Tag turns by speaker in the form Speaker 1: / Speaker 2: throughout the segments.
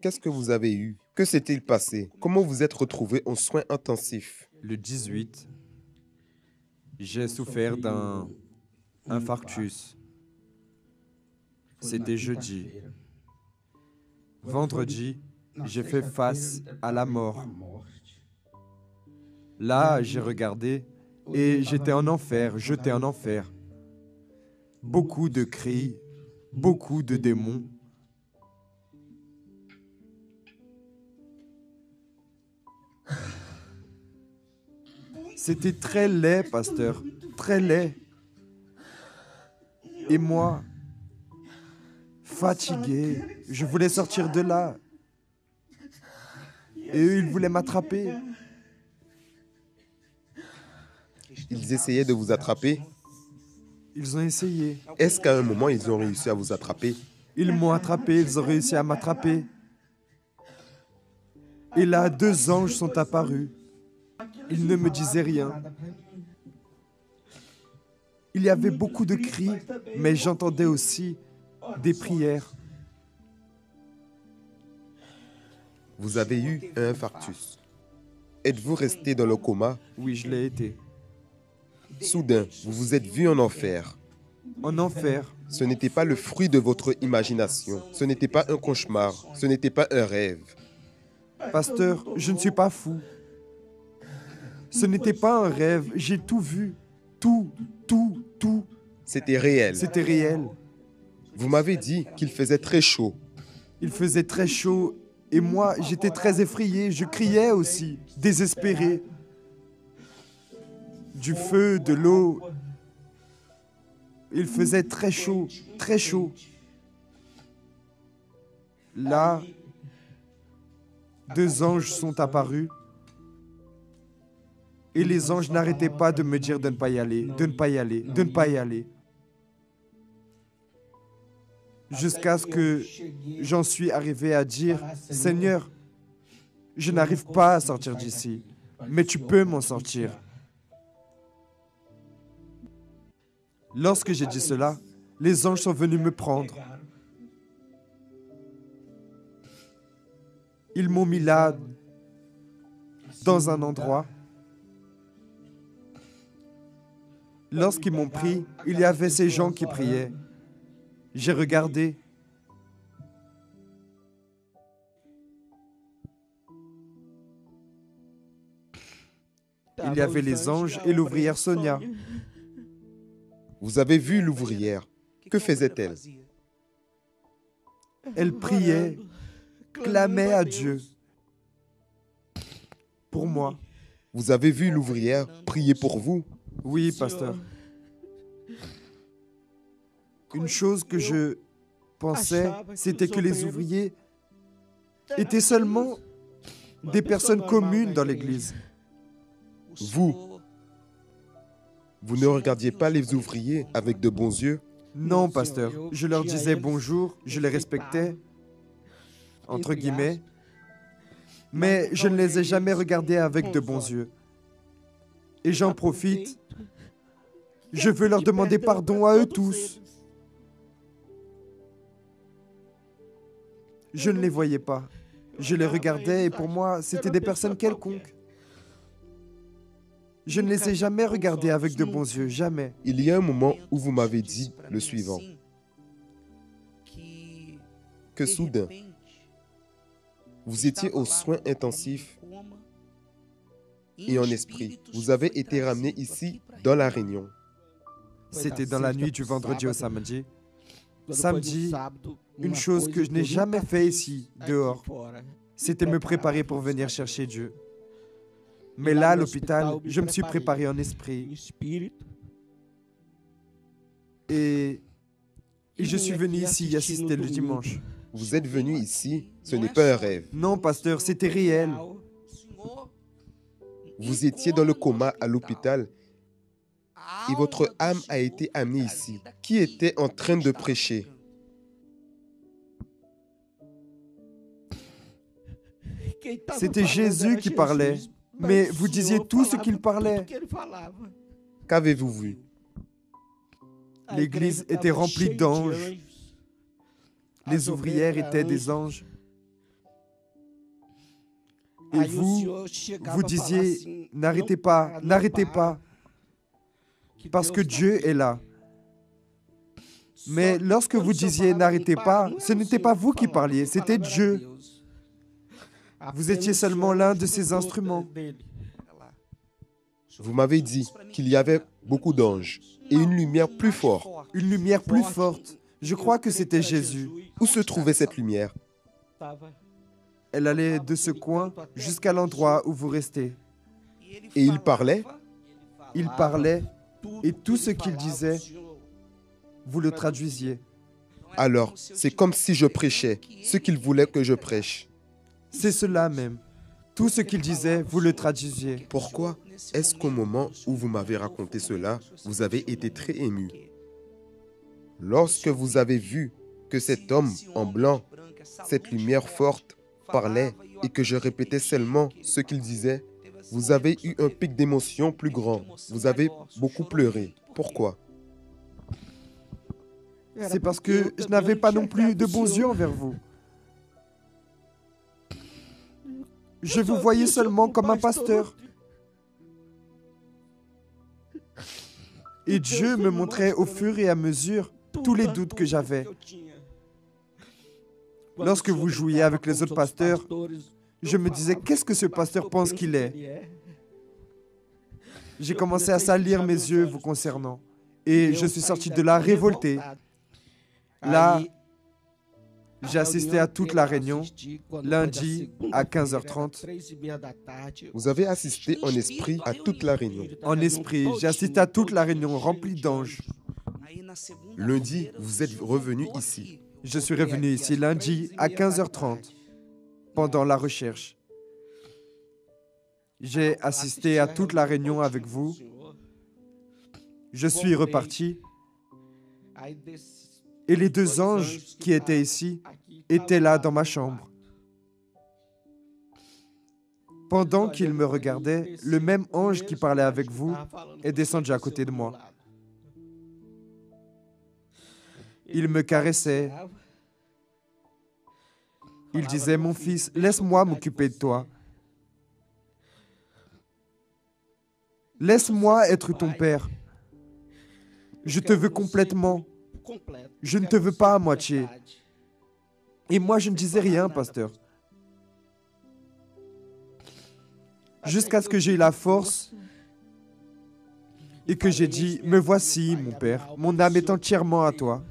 Speaker 1: Qu'est-ce que vous avez eu? Que s'est-il passé? Comment vous êtes retrouvé aux soins intensifs?
Speaker 2: Le 18, j'ai souffert d'un infarctus. C'était jeudi. Vendredi, j'ai fait face à la mort. Là, j'ai regardé et j'étais en enfer, jeté en enfer. Beaucoup de cris, beaucoup de démons. C'était très laid, pasteur, très laid. Et moi, fatigué, je voulais sortir de là. Et eux, ils voulaient m'attraper.
Speaker 1: Ils essayaient de vous attraper?
Speaker 2: Ils ont essayé.
Speaker 1: Est-ce qu'à un moment, ils ont réussi à vous attraper?
Speaker 2: Ils m'ont attrapé, ils ont réussi à m'attraper. Et là, 2 anges sont apparus. Ils ne me disaient rien. Il y avait beaucoup de cris, mais j'entendais aussi des prières.
Speaker 1: Vous avez eu un infarctus. Êtes-vous resté dans le coma?
Speaker 2: Oui, je l'ai été.
Speaker 1: Soudain, vous vous êtes vu en enfer.
Speaker 2: En enfer.
Speaker 1: Ce n'était pas le fruit de votre imagination. Ce n'était pas un cauchemar. Ce n'était pas un rêve.
Speaker 2: Pasteur, je ne suis pas fou. Ce n'était pas un rêve. J'ai tout vu. Tout.
Speaker 1: C'était réel.
Speaker 2: C'était réel.
Speaker 1: Vous m'avez dit qu'il faisait très chaud.
Speaker 2: Il faisait très chaud et moi, j'étais très effrayé. Je criais aussi, désespéré. Du feu, de l'eau. Il faisait très chaud, très chaud. Là, 2 anges sont apparus. Et les anges n'arrêtaient pas de me dire de ne pas y aller, de ne pas y aller, de ne pas y aller. Jusqu'à ce que j'en suis arrivé à dire, « Seigneur, je n'arrive pas à sortir d'ici, mais tu peux m'en sortir. » Lorsque j'ai dit cela, les anges sont venus me prendre. Ils m'ont mis là, dans un endroit. Lorsqu'ils m'ont pris, il y avait ces gens qui priaient. J'ai regardé. Il y avait les anges et l'ouvrière Sonia.
Speaker 1: Vous avez vu l'ouvrière. Que faisait-elle?
Speaker 2: Elle priait, clamait à Dieu. Pour moi.
Speaker 1: Vous avez vu l'ouvrière prier pour vous?
Speaker 2: Oui, pasteur. Une chose que je pensais, c'était que les ouvriers étaient seulement des personnes communes dans l'Église.
Speaker 1: Vous ne regardiez pas les ouvriers avec de bons yeux?
Speaker 2: Non, pasteur. Je leur disais bonjour, je les respectais, entre guillemets, mais je ne les ai jamais regardés avec de bons yeux. Et j'en profite. Je veux leur demander pardon à eux tous. Je ne les voyais pas. Je les regardais et pour moi, c'était des personnes quelconques. Je ne les ai jamais regardés avec de bons yeux, jamais.
Speaker 1: Il y a un moment où vous m'avez dit le suivant, que soudain, vous étiez aux soins intensifs et en esprit. Vous avez été ramené ici dans la Réunion.
Speaker 2: C'était dans la nuit du vendredi au samedi. Samedi, une chose que je n'ai jamais fait ici, dehors, c'était me préparer pour venir chercher Dieu. Mais là, à l'hôpital, je me suis préparé en esprit. Et je suis venu ici y assister le dimanche.
Speaker 1: Vous êtes venu ici, ce n'est pas un rêve.
Speaker 2: Non, pasteur, c'était réel.
Speaker 1: Vous étiez dans le coma à l'hôpital et votre âme a été amenée ici. Qui était en train de prêcher?
Speaker 2: C'était Jésus qui parlait. Mais vous disiez tout ce qu'il parlait.
Speaker 1: Qu'avez-vous vu?
Speaker 2: L'église était remplie d'anges. Les ouvrières étaient des anges. Et vous disiez, n'arrêtez pas, parce que Dieu est là. Mais lorsque vous disiez, n'arrêtez pas, ce n'était pas vous qui parliez, c'était Dieu. Vous étiez seulement l'un de ses instruments.
Speaker 1: Vous m'avez dit qu'il y avait beaucoup d'anges et une lumière plus forte.
Speaker 2: Une lumière plus forte. Je crois que c'était Jésus.
Speaker 1: Où se trouvait cette lumière?
Speaker 2: Elle allait de ce coin jusqu'à l'endroit où vous restez.
Speaker 1: Et il parlait?
Speaker 2: Il parlait et tout ce qu'il disait, vous le traduisiez.
Speaker 1: Alors, c'est comme si je prêchais ce qu'il voulait que je prêche.
Speaker 2: C'est cela même. Tout ce qu'il disait, vous le traduisiez.
Speaker 1: Pourquoi est-ce qu'au moment où vous m'avez raconté cela, vous avez été très ému? Lorsque vous avez vu que cet homme en blanc, cette lumière forte, parlait et que je répétais seulement ce qu'il disait, vous avez eu un pic d'émotion plus grand. Vous avez beaucoup pleuré. Pourquoi?
Speaker 2: C'est parce que je n'avais pas non plus de beaux yeux envers vous. Je vous voyais seulement comme un pasteur. Et Dieu me montrait au fur et à mesure tous les doutes que j'avais. Lorsque vous jouiez avec les autres pasteurs, je me disais, qu'est-ce que ce pasteur pense qu'il est? J'ai commencé à salir mes yeux vous concernant. Et je suis sorti de là révolté. Là, j'ai assisté à toute la réunion, lundi à 15h30.
Speaker 1: Vous avez assisté en esprit à toute la réunion.
Speaker 2: En esprit, j'ai assisté à toute la réunion remplie d'anges.
Speaker 1: Lundi, vous êtes revenu ici.
Speaker 2: Je suis revenu ici lundi à 15h30, pendant la recherche. J'ai assisté à toute la réunion avec vous. Je suis reparti. Et les deux anges qui étaient ici étaient là dans ma chambre. Pendant qu'ils me regardaient, le même ange qui parlait avec vous est descendu à côté de moi. Il me caressait. Il disait, mon fils, laisse-moi m'occuper de toi. Laisse-moi être ton père. Je te veux complètement. Je ne te veux pas à moitié. Et moi, je ne disais rien, pasteur. Jusqu'à ce que j'ai eu la force et que j'ai dit, me voici, mon père, mon âme est entièrement à toi.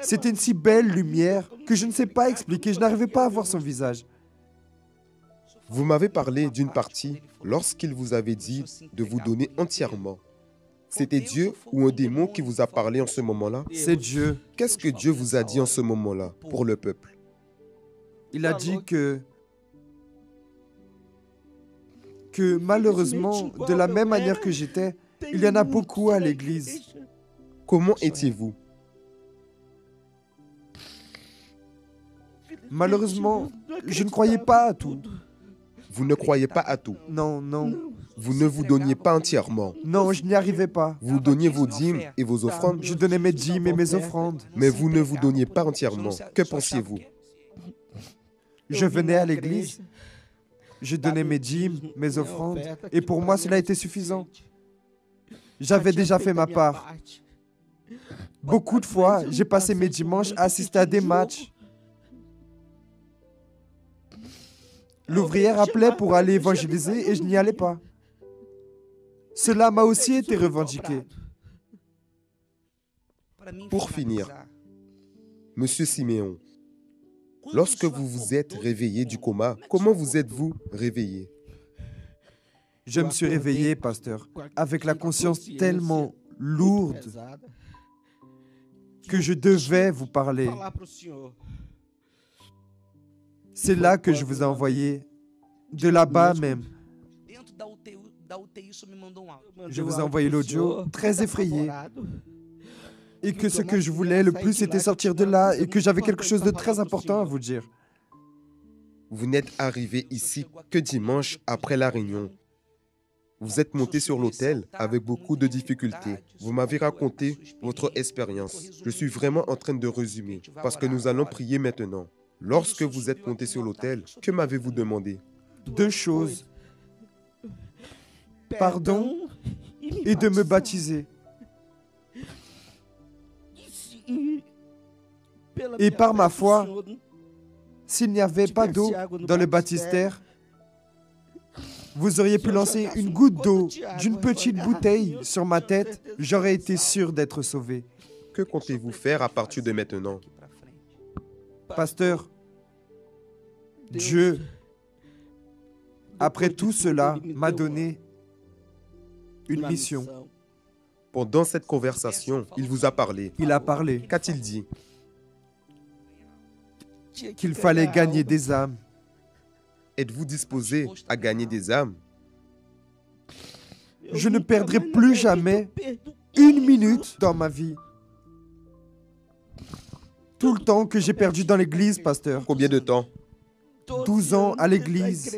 Speaker 2: C'était une si belle lumière que je ne sais pas expliquer, je n'arrivais pas à voir son visage.
Speaker 1: Vous m'avez parlé d'une partie lorsqu'il vous avait dit de vous donner entièrement. C'était Dieu ou un démon qui vous a parlé en ce moment-là?
Speaker 2: C'est Dieu.
Speaker 1: Qu'est-ce que Dieu vous a dit en ce moment-là pour le peuple?
Speaker 2: Il a dit que malheureusement, de la même manière que j'étais, il y en a beaucoup à l'église.
Speaker 1: Comment étiez-vous?
Speaker 2: Malheureusement, je ne croyais pas à tout.
Speaker 1: Vous ne croyez pas à tout.
Speaker 2: Non, non.
Speaker 1: Vous ne vous donniez pas entièrement.
Speaker 2: Non, je n'y arrivais pas.
Speaker 1: Vous donniez vos dîmes et vos offrandes.
Speaker 2: Je donnais mes dîmes et mes offrandes.
Speaker 1: Mais vous ne vous donniez pas entièrement. Que pensiez-vous?
Speaker 2: Je venais à l'église, je donnais mes dîmes, mes offrandes, et pour moi, cela était suffisant. J'avais déjà fait ma part. Beaucoup de fois, j'ai passé mes dimanches à assister à des matchs. L'ouvrière appelait pour aller évangéliser et je n'y allais pas. Cela m'a aussi été revendiqué.
Speaker 1: Pour finir, Monsieur Siméon, lorsque vous vous êtes réveillé du coma, comment vous êtes-vous réveillé?
Speaker 2: Je me suis réveillé, pasteur, avec la conscience tellement lourde que je devais vous parler. C'est là que je vous ai envoyé, de là-bas même. Je vous ai envoyé l'audio très effrayé. Et que ce que je voulais le plus, c'était sortir de là et que j'avais quelque chose de très important à vous dire.
Speaker 1: Vous n'êtes arrivé ici que dimanche après la réunion. Vous êtes monté sur l'autel avec beaucoup de difficultés. Vous m'avez raconté votre expérience. Je suis vraiment en train de résumer parce que nous allons prier maintenant. Lorsque vous êtes monté sur l'autel, que m'avez-vous demandé?
Speaker 2: deux choses, pardon et de me baptiser. Et par ma foi, s'il n'y avait pas d'eau dans le baptistère, vous auriez pu lancer une goutte d'eau d'une petite bouteille sur ma tête, j'aurais été sûr d'être sauvé.
Speaker 1: Que comptez-vous faire à partir de maintenant?
Speaker 2: Pasteur, Dieu, après tout cela, m'a donné une mission.
Speaker 1: Pendant cette conversation, il vous a parlé.
Speaker 2: Il a parlé
Speaker 1: Qu'a-t-il dit?
Speaker 2: qu'il fallait gagner des âmes.
Speaker 1: Êtes-vous disposé à gagner des âmes?
Speaker 2: Je ne perdrai plus jamais une minute dans ma vie. Tout le temps que j'ai perdu dans l'église, pasteur.
Speaker 1: Combien de temps?
Speaker 2: 12 ans à l'église.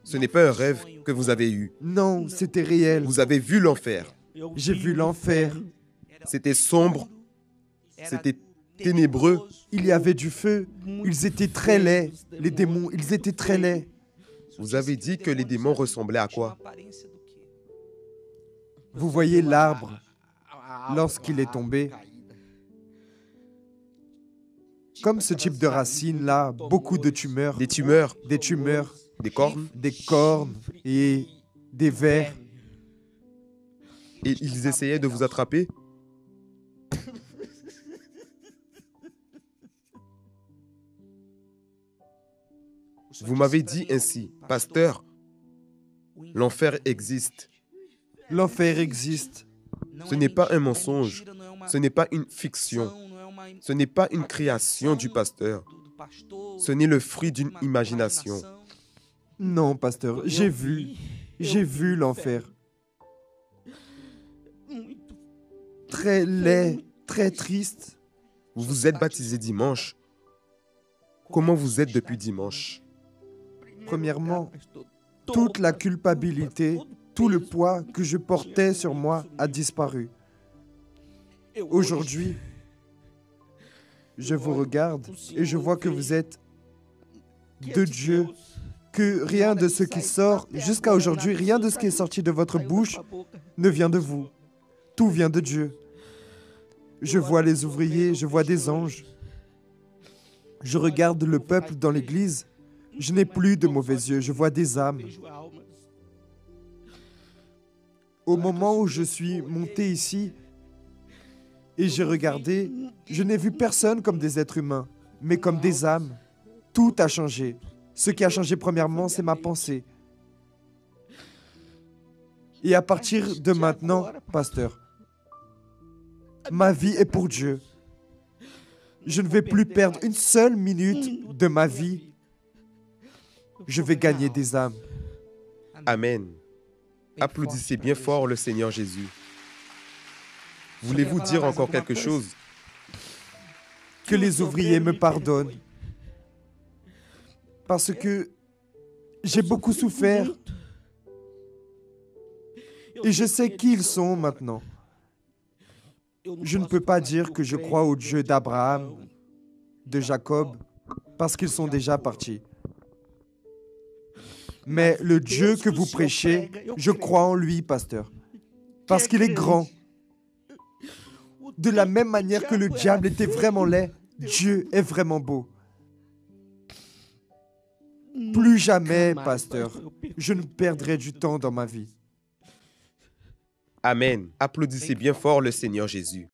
Speaker 1: Ce n'est pas un rêve que vous avez eu.
Speaker 2: Non, c'était réel.
Speaker 1: Vous avez vu l'enfer.
Speaker 2: J'ai vu l'enfer.
Speaker 1: C'était sombre. C'était ténébreux.
Speaker 2: Il y avait du feu. Ils étaient très laids. Les démons, ils étaient très laids.
Speaker 1: Vous avez dit que les démons ressemblaient à quoi?
Speaker 2: Vous voyez l'arbre lorsqu'il est tombé. Comme ce type de racine-là, beaucoup de tumeurs.
Speaker 1: Des tumeurs,
Speaker 2: Des tumeurs,
Speaker 1: des cornes,
Speaker 2: des cornes et des vers.
Speaker 1: et ils essayaient de vous attraper? Vous m'avez dit ainsi, pasteur, l'enfer existe.
Speaker 2: L'enfer existe.
Speaker 1: Ce n'est pas un mensonge, ce n'est pas une fiction, ce n'est pas une création du pasteur, ce n'est le fruit d'une imagination.
Speaker 2: Non, pasteur, j'ai vu l'enfer. Très laid, très triste.
Speaker 1: Vous vous êtes baptisé dimanche. Comment vous êtes depuis dimanche?
Speaker 2: Premièrement, toute la culpabilité, tout le poids que je portais sur moi a disparu. Aujourd'hui, je vous regarde et je vois que vous êtes de Dieu, que rien de ce qui sort jusqu'à aujourd'hui, rien de ce qui est sorti de votre bouche ne vient de vous. Tout vient de Dieu. Je vois les ouvriers, je vois des anges. Je regarde le peuple dans l'église. Je n'ai plus de mauvais yeux, je vois des âmes. Au moment où je suis monté ici et j'ai regardé, je n'ai vu personne comme des êtres humains, mais comme des âmes. Tout a changé. Ce qui a changé premièrement, c'est ma pensée. Et à partir de maintenant, pasteur, ma vie est pour Dieu. Je ne vais plus perdre une seule minute de ma vie. Je vais gagner des âmes.
Speaker 1: Amen. Applaudissez bien fort le Seigneur Jésus. Voulez-vous dire encore quelque chose?
Speaker 2: Que les ouvriers me pardonnent. Parce que j'ai beaucoup souffert. Et je sais qui ils sont maintenant. Je ne peux pas dire que je crois au Dieu d'Abraham, de Jacob, parce qu'ils sont déjà partis. Mais le Dieu que vous prêchez, je crois en lui, pasteur, parce qu'il est grand. De la même manière que le diable était vraiment laid, Dieu est vraiment beau. Plus jamais, pasteur, je ne perdrai du temps dans ma vie.
Speaker 1: Amen. Applaudissez bien fort le Seigneur Jésus.